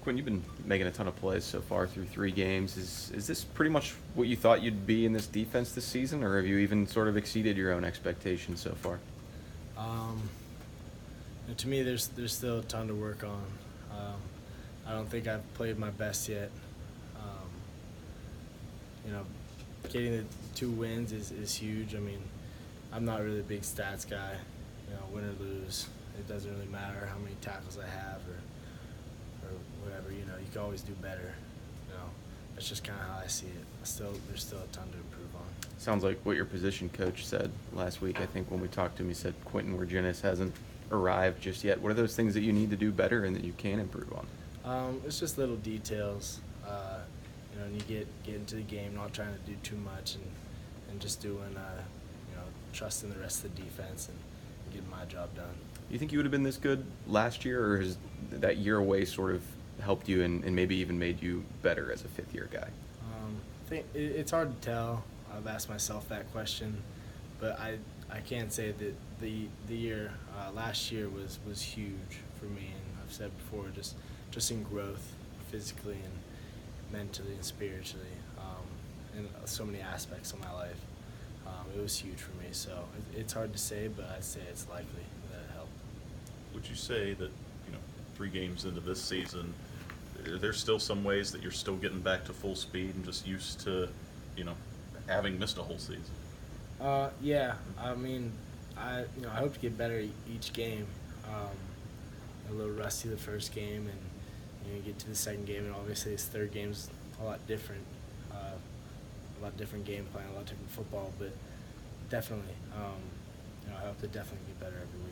Quinn, you've been making a ton of plays so far through 3 games. Is this pretty much what you thought you'd be in this defense this season, or have you even sort of exceeded your own expectations so far? Um, to me, there's still a ton to work on. I don't think I've played my best yet. Um, getting the 2 wins is huge. I mean, I'm not really a big stats guy. Win or lose, it doesn't really matter how many tackles I have or whatever. You can always do better. That's just kind of how I see it. There's still a ton to improve on. Sounds like what your position coach said last week. I think when we talked to him, he said Quintin Wirginis hasn't arrived just yet. What are those things that you need to do better and that you can improve on? It's just little details. And you get into the game, not trying to do too much, and just doing, trusting the rest of the defense and getting my job done. You think you would have been this good last year, or has that year away sort of helped you and maybe even made you better as a fifth-year guy? I think it's hard to tell. I've asked myself that question, but I can't say that the year last year was huge for me, and I've said before, just in growth physically and mentally and spiritually, in so many aspects of my life. It was huge for me, so it's hard to say, but I'd say it's likely that it helped. Would you say that 3 games into this season, are there still some ways that you're still getting back to full speed and just used to having missed a whole season? Yeah, I mean, I hope to get better each game. A little rusty the first game, and you get to the second game, and obviously this third game's a lot different. A lot different game plan, a lot different football, but definitely, I hope to definitely get better every week.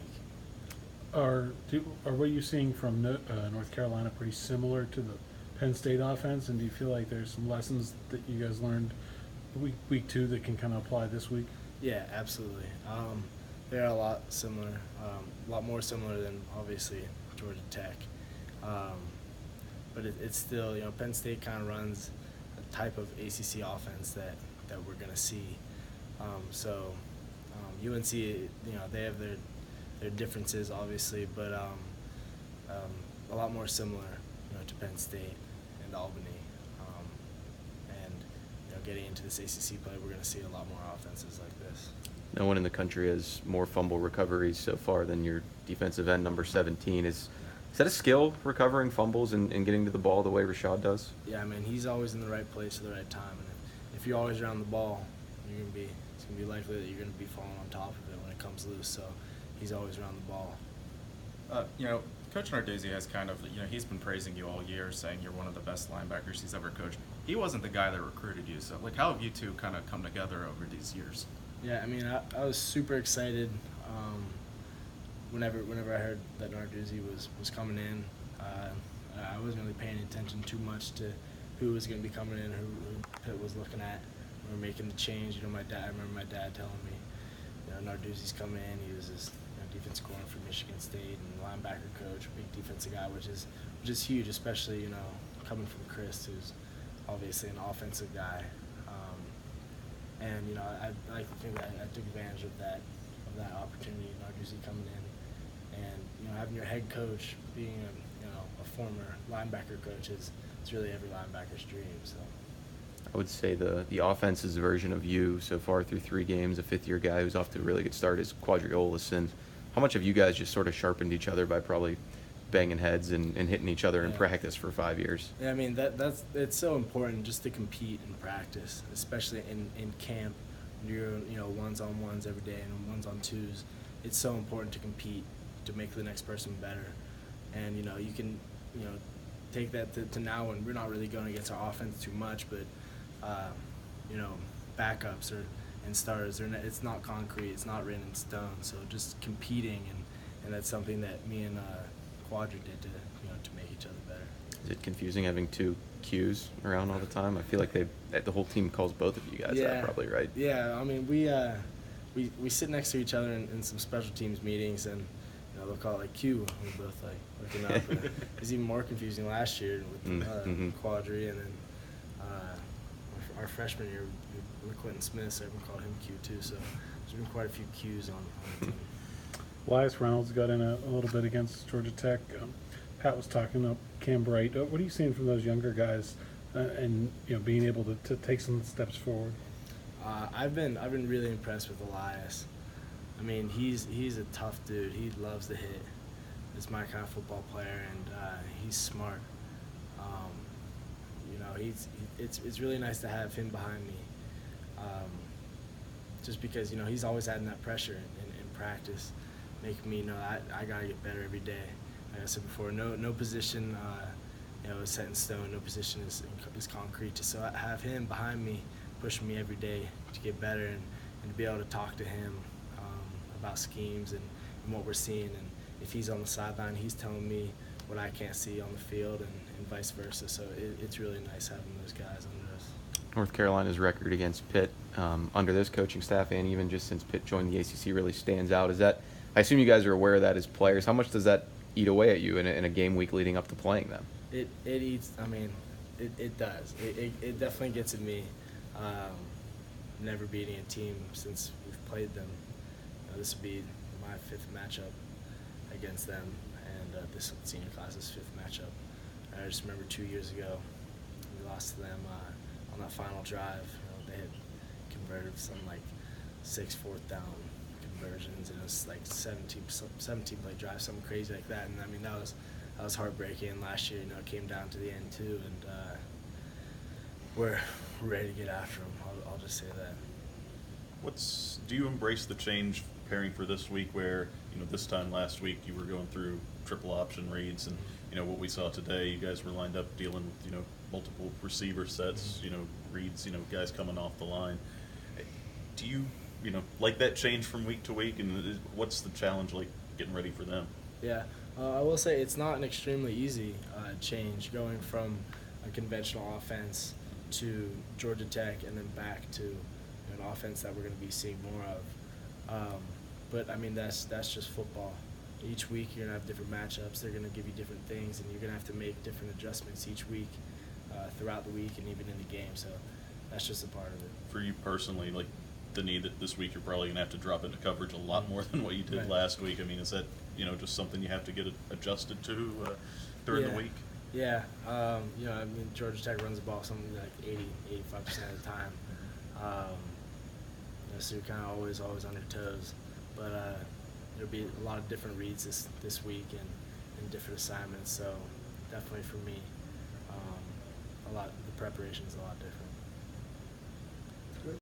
Are what you're seeing from North Carolina pretty similar to the Penn State offense, and do you feel like there's some lessons that you guys learned week 2 that can kind of apply this week? Yeah, absolutely. They're a lot similar, a lot more similar than obviously Georgia Tech, but it's still, Penn State kind of runs a type of ACC offense that we're going to see. So UNC, they have their differences obviously, but a lot more similar, to Penn State and Albany. And getting into this ACC play, we're going to see a lot more offenses like this. No one in the country has more fumble recoveries so far than your defensive end, number 17. Is that a skill, recovering fumbles and getting to the ball the way Rashad does? Yeah, I mean, he's always in the right place at the right time, and if you're always around the ball, it's gonna be likely that you're gonna be falling on top of it when it comes loose. So he's always around the ball. Coach Narduzzi has kind of, he's been praising you all year, saying you're one of the best linebackers he's ever coached. He wasn't the guy that recruited you, so how have you two kind of come together over these years? Yeah, I mean, I was super excited whenever I heard that Narduzzi was coming in. I wasn't really paying attention too much to who was going to be coming in, who Pitt was looking at. We were making the change. I remember my dad telling me, Narduzzi's coming in. He was this defense coordinator for Michigan State and linebacker coach, big defensive guy, which is huge, especially coming from Chris, who's obviously an offensive guy. And I like to think that I took advantage of that opportunity, Narduzzi coming in, and having your head coach being a former linebacker coach is really every linebacker's dream. So I would say the offense's version of you so far through 3 games, a fifth-year guy who's off to a really good start, is Quadriolis. And how much have you guys just sort of sharpened each other by probably banging heads and hitting each other in practice for 5 years? Yeah, I mean, it's so important just to compete in practice, especially in camp. You're ones-on-ones every day and ones-on-twos. It's so important to compete, to make the next person better. And you can take that to now when we're not really going against our offense too much, but backups and starters, it's not concrete, it's not written in stone. So just competing, and that's something that me and Quadri did to make each other better. Is it confusing having 2 Qs around all the time? I feel like the whole team calls both of you guys that, probably, right? Yeah, I mean, we sit next to each other in some special teams meetings, and they'll call it Q. We're both looking up. And it was even more confusing last year with Quadri, and then our freshman year with Quintin Smith, so everyone called him Q too. So there's been quite a few Qs on the team. Elias Reynolds got in a little bit against Georgia Tech. Pat was talking up Cam Bright. What are you seeing from those younger guys, and being able to take some steps forward? I've been really impressed with Elias. I mean, he's a tough dude. He loves to hit. He's my kind of football player, and he's smart. It's really nice to have him behind me, just because he's always having that pressure in practice, making me know I gotta get better every day. Like I said before, no position is set in stone. No position is concrete. So I have him behind me, pushing me every day to get better and to be able to talk to him about schemes and what we're seeing. And if he's on the sideline, he's telling me what I can't see on the field, and vice versa. So it's really nice having those guys under us. North Carolina's record against Pitt under this coaching staff, and even just since Pitt joined the ACC, really stands out. I assume you guys are aware of that as players. How much does that eat away at you in a game week leading up to playing them? It eats. I mean, it does. It definitely gets at me. Never beating a team since we've played them. This would be my 5th matchup against them, and this senior class's 5th matchup. I just remember 2 years ago we lost to them on that final drive. They had converted some 6 4th down conversions, and it was 17 play drive, something crazy like that. And I mean that was heartbreaking. And last year, it came down to the end too, and we're ready to get after them. I'll just say that. Do you embrace the change preparing for this week, where this time last week you were going through triple option reads, and what we saw today, you guys were lined up dealing with multiple receiver sets, reads, guys coming off the line. Do you like that change from week to week, and what's the challenge like getting ready for them? Yeah, I will say it's not an extremely easy change going from a conventional offense to Georgia Tech and then back to an offense that we're going to be seeing more of. But I mean that's just football. Each week you're going to have different matchups. They're going to give you different things, and you're going to have to make different adjustments each week, throughout the week and even in the game. So that's just a part of it. For you personally, like the need that this week you're probably going to have to drop into coverage a lot more than what you did Right. last week. I mean, is that just something you have to get adjusted to during the week? Yeah, I mean Georgia Tech runs the ball something like 80-85% of the time. So you're kind of always on your toes. But there'll be a lot of different reads this week and different assignments. So definitely for me, the preparation's a lot different.